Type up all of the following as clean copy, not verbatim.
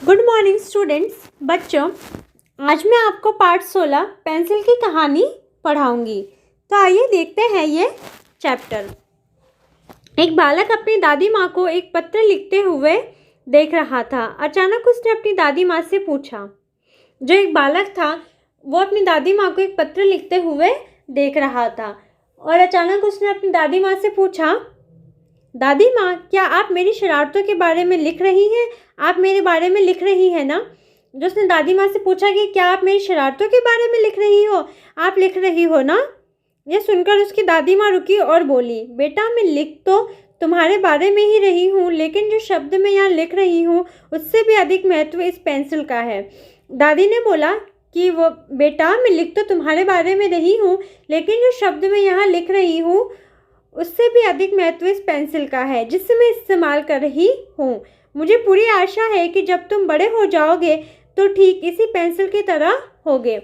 Good morning students. बच्चों, आज मैं आपको पार्ट 16 पेंसिल की कहानी पढ़ाऊंगी। तो आइए देखते हैं ये चैप्टर। एक बालक अपनी दादी माँ को एक पत्र लिखते हुए देख रहा था। अचानक उसने अपनी दादी माँ से पूछा। जो एक बालक था वो अपनी दादी माँ को एक पत्र लिखते हुए देख रहा था और अचानक उसने अपनी दादी माँ से पूछा, दादी माँ, क्या आप मेरी शरारतों के बारे में लिख रही हैं? आप मेरे बारे में लिख रही हैं ना? जो उसने दादी माँ से पूछा कि क्या आप मेरी शरारतों के बारे में लिख रही हो? आप लिख रही हो ना? यह सुनकर उसकी दादी माँ रुकी और बोली, बेटा, मैं लिख तो तुम्हारे बारे में ही रही हूँ, लेकिन जो शब्द मैं यहाँ लिख रही हूँ उससे भी अधिक महत्व इस पेंसिल का है। दादी ने बोला कि वो बेटा, मैं लिख तो तुम्हारे बारे में रही हूँ, लेकिन जो शब्द मैं यहाँ लिख रही हूँ उससे भी अधिक महत्व इस पेंसिल का है जिसे मैं इस्तेमाल कर रही हूँ। मुझे पूरी आशा है कि जब तुम बड़े हो जाओगे तो ठीक इसी पेंसिल की तरह होगे।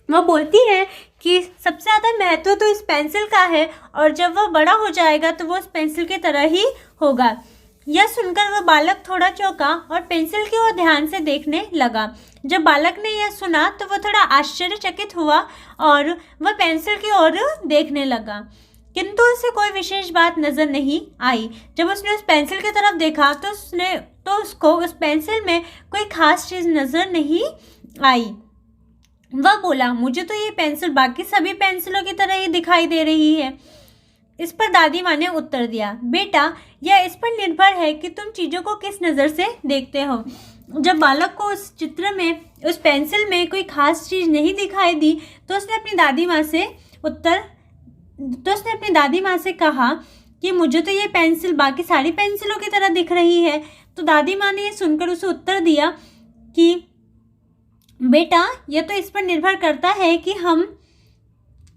वह बोलती है कि सबसे ज़्यादा महत्व तो इस पेंसिल का है और जब वह बड़ा हो जाएगा तो वो उस पेंसिल की तरह ही होगा। यह सुनकर वह बालक थोड़ा चौंका और पेंसिल की ओर ध्यान से देखने लगा। जब बालक ने यह सुना तो वह थोड़ा आश्चर्यचकित हुआ और वह पेंसिल की ओर देखने लगा, किंतु उसे कोई विशेष बात नजर नहीं आई। जब उसने उस पेंसिल की तरफ देखा तो उसको उस पेंसिल में कोई खास चीज़ नजर नहीं आई। वह बोला, मुझे तो ये पेंसिल बाकी सभी पेंसिलों की तरह ही दिखाई दे रही है। इस पर दादी माँ ने उत्तर दिया, बेटा, यह इस पर निर्भर है कि तुम चीज़ों को किस नज़र से देखते हो। जब बालक को उस चित्र में, उस पेंसिल में कोई खास चीज़ नहीं दिखाई दी तो उसने अपनी दादी माँ से कहा कि मुझे तो ये पेंसिल बाकी सारी पेंसिलों की तरह दिख रही है। तो दादी माँ ने ये सुनकर उसे उत्तर दिया कि बेटा, यह तो इस पर निर्भर करता है कि हम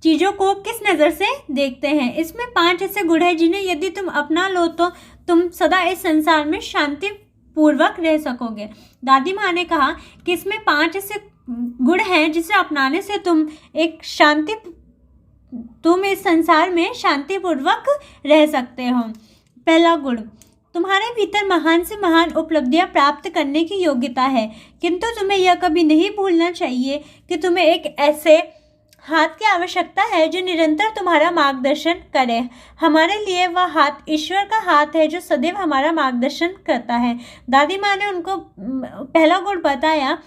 चीज़ों को किस नज़र से देखते हैं। इसमें 5 ऐसे गुण हैं जिन्हें यदि तुम अपना लो तो तुम सदा इस संसार में शांति पूर्वक रह सकोगे। दादी माँ ने कहा कि इसमें 5 ऐसे गुण हैं जिसे अपनाने से तुम इस संसार में शांतिपूर्वक रह सकते हो। पहला गुण, तुम्हारे भीतर महान से महान उपलब्धियां प्राप्त करने की योग्यता है, किंतु तुम्हें यह कभी नहीं भूलना चाहिए कि तुम्हें एक ऐसे हाथ की आवश्यकता है जो निरंतर तुम्हारा मार्गदर्शन करे। हमारे लिए वह हाथ ईश्वर का हाथ है जो सदैव हमारा मार्गदर्शन करता है। दादी माँ ने उनको पहला गुण बताया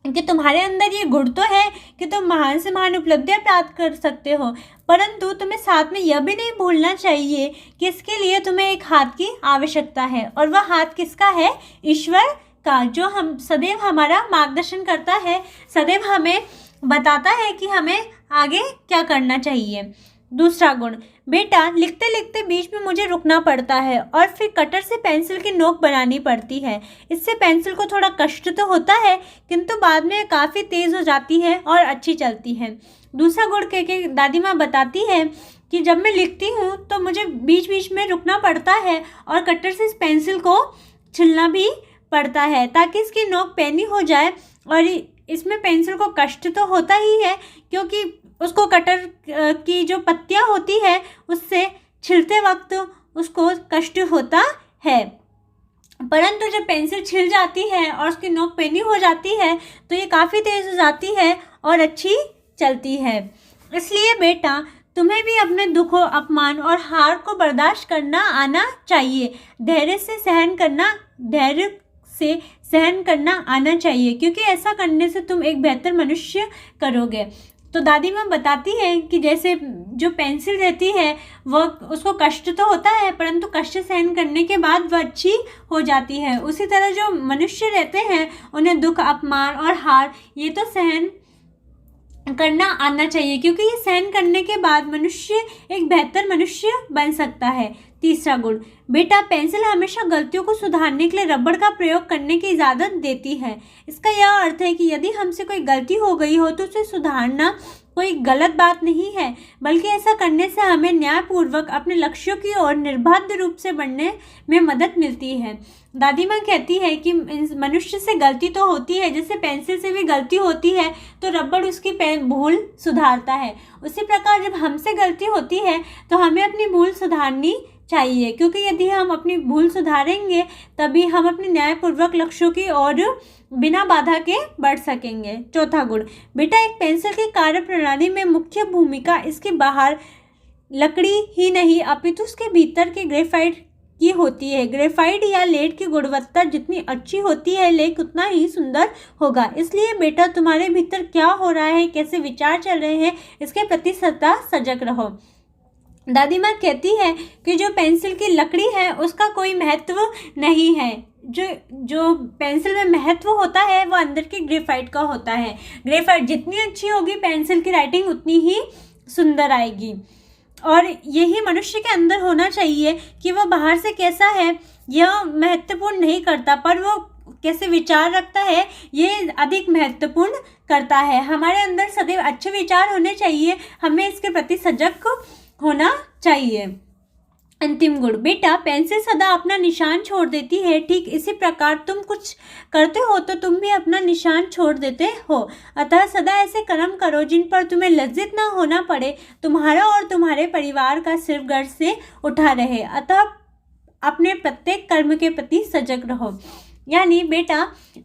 कि तुम्हारे अंदर ये गुण तो है कि तुम महान से महान उपलब्धियां प्राप्त कर सकते हो, परंतु तुम्हें साथ में यह भी नहीं भूलना चाहिए कि इसके लिए तुम्हें एक हाथ की आवश्यकता है, और वह हाथ किसका है? ईश्वर का, जो हम सदैव हमारा मार्गदर्शन करता है, सदैव हमें बताता है कि हमें आगे क्या करना चाहिए। दूसरा गुण, बेटा, लिखते लिखते बीच में मुझे रुकना पड़ता है और फिर कटर से पेंसिल की नोक बनानी पड़ती है। इससे पेंसिल को थोड़ा कष्ट तो होता है, किंतु बाद में काफ़ी तेज़ हो जाती है और अच्छी चलती है। दूसरा गुण कह के दादी माँ बताती है कि जब मैं लिखती हूँ तो मुझे बीच बीच में रुकना पड़ता है और कटर से इस पेंसिल को छिलना भी पड़ता है ताकि इसकी नोक पैनी हो जाए। और इसमें पेंसिल को कष्ट तो होता ही है क्योंकि उसको कटर की जो पत्तियाँ होती है उससे छिलते वक्त उसको कष्ट होता है, परंतु जब पेंसिल छिल जाती है और उसकी नोक पैनी हो जाती है तो ये काफ़ी तेज़ हो जाती है और अच्छी चलती है। इसलिए बेटा, तुम्हें भी अपने दुखों, अपमान और हार को बर्दाश्त करना आना चाहिए। धैर्य से सहन करना आना चाहिए, क्योंकि ऐसा करने से तुम एक बेहतर मनुष्य करोगे। तो दादी माँ बताती है कि जैसे जो पेंसिल रहती है वह, उसको कष्ट तो होता है परंतु कष्ट सहन करने के बाद वह अच्छी हो जाती है, उसी तरह जो मनुष्य रहते हैं उन्हें दुख, अपमान और हार ये तो सहन करना आना चाहिए, क्योंकि ये सहन करने के बाद मनुष्य एक बेहतर मनुष्य बन सकता है। तीसरा गुण, बेटा, पेंसिल हमेशा गलतियों को सुधारने के लिए रबड़ का प्रयोग करने की इजाज़त देती है। इसका यह अर्थ है कि यदि हमसे कोई गलती हो गई हो तो उसे सुधारना कोई गलत बात नहीं है, बल्कि ऐसा करने से हमें न्यायपूर्वक अपने लक्ष्यों की ओर निर्बाध रूप से बढ़ने में मदद मिलती है। दादी माँ कहती है कि मनुष्य से गलती तो होती है, जैसे पेंसिल से भी गलती होती है तो रबड़ उसकी भूल सुधारता है। उसी प्रकार जब हमसे गलती होती है तो हमें अपनी भूल सुधारनी चाहिए, क्योंकि यदि हम अपनी भूल सुधारेंगे तभी हम अपने न्यायपूर्वक लक्ष्यों की ओर बिना बाधा के बढ़ सकेंगे। चौथा गुण, बेटा एक पेंसिल की कार्य प्रणाली में मुख्य भूमिका इसके बाहर लकड़ी ही नहीं अपितु उसके भीतर के ग्रेफाइट की होती है। ग्रेफाइट या लेड की गुणवत्ता जितनी अच्छी होती है लेख उतना ही सुंदर होगा। इसलिए बेटा तुम्हारे भीतर क्या हो रहा है, कैसे विचार चल रहे हैं, इसके प्रति सदा सजग रहो। दादी माँ कहती है कि जो पेंसिल की लकड़ी है उसका कोई महत्व नहीं है, जो पेंसिल में महत्व होता है वो अंदर के ग्रेफाइट का होता है। ग्रेफाइट जितनी अच्छी होगी पेंसिल की राइटिंग उतनी ही सुंदर आएगी। और यही मनुष्य के अंदर होना चाहिए कि वह बाहर से कैसा है यह महत्वपूर्ण नहीं करता, पर वो कैसे विचार रखता है ये अधिक महत्वपूर्ण करता है। हमारे अंदर सदैव अच्छे विचार होने चाहिए, हमें इसके प्रति सजग होना चाहिए। अंतिम गुण, बेटा पेंसिल सदा अपना निशान छोड़ देती है, ठीक इसी प्रकार तुम कुछ करते हो तो तुम भी अपना निशान छोड़ देते हो। अतः सदा ऐसे कर्म करो जिन पर तुम्हें लज्जित न होना पड़े, तुम्हारा और तुम्हारे परिवार का सिर्फ गर्व से उठा रहे। अतः अपने प्रत्येक कर्म के प्रति सजग रहो। यानी बेटा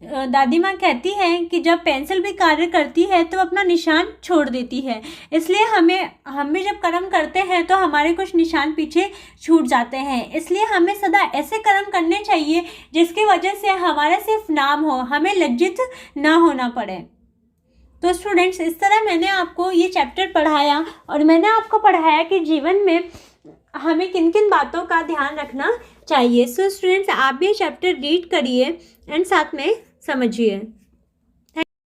दादी माँ कहती हैं कि जब पेंसिल भी कार्य करती है तो अपना निशान छोड़ देती है, इसलिए हम भी जब कर्म करते हैं तो हमारे कुछ निशान पीछे छूट जाते हैं। इसलिए हमें सदा ऐसे कर्म करने चाहिए जिसकी वजह से हमारा सिर्फ नाम हो, हमें लज्जित ना होना पड़े। तो स्टूडेंट्स, इस तरह मैंने आपको ये चैप्टर पढ़ाया और मैंने आपको पढ़ाया कि जीवन में हमें किन किन बातों का ध्यान रखना चाहिए। सो स्टूडेंट्स, आप भी चैप्टर रीड करिए एंड साथ में समझिए।